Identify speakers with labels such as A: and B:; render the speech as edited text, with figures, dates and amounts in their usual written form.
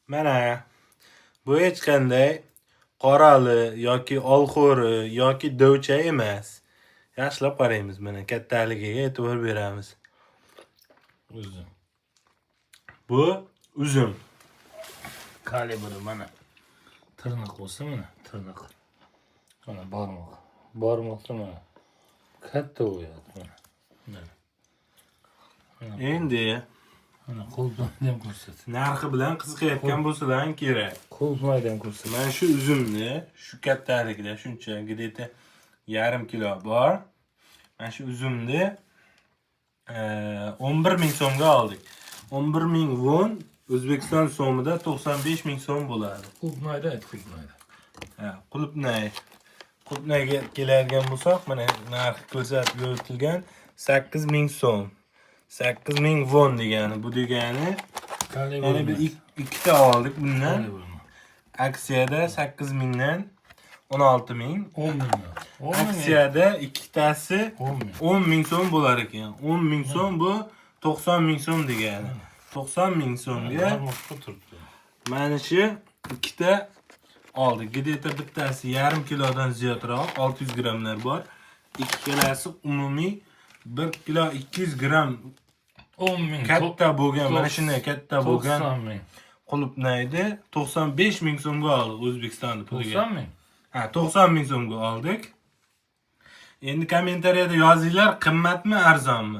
A: Mana bu hech qanday qorali yoki olxo'ri yoki dovcha emas. Yaxshilab qaraymiz, mana kattaligiga e'tibor beramiz.
B: Uzun.
A: Bu uzum.
B: Kalibri mana. Tırnak bo'lsa mana, tırnak. Mana barmoq. Barmoqda mana. Katta bo'yadi mana.
A: Endi
B: Mana qo'lni ham ko'rsat.
A: narxi bilan qiziqayotgan bo'lsalar kerak.
B: Qo'lmaydi ham ko'rsat.
A: Mana shu uzumni shu kattalikda shuncha где-то yarim kilo bor. Mana shu uzumni 11.000 so'mga oldik. 11.000 won O'zbekiston so'mida 95.000 so'm bo'ladi.
B: Qo'lmaydi, qo'lmaydi.
A: Ha, qulupnayga keladigan bo'lsak, mana narxi ko'rsatib o'tilgan 8.000 so'm. 8.000 won degani, bu degani yana bir ikkita oldik bundan. Aksiyada 8.000 dan 16.000,
B: 10.000.
A: aksiyada ikkitasi
B: 10.000.
A: 10.000 so'm bo'lar ekan. 10.000 so'm bu 90.000 so'm degani. 90.000 so'mga
B: Barmoqda turibdi.
A: mana shu ikkita oldik. Где-то bittasi yarim kilodan ziyodroq 600 grammlar bor. Ikkalasi umumiy 1 kilo 200 gram
B: 10.000.
A: katta bo'lgan, mana shunday katta bo'lgan
B: 90.000.
A: qulupnayni 95.000 so'mga oldik O'zbekiston puliga.
B: 90.000.
A: Ha, 90.000 so'mga oldik. Endi kommentariyada yozinglar, qimmatmi, arzonmi?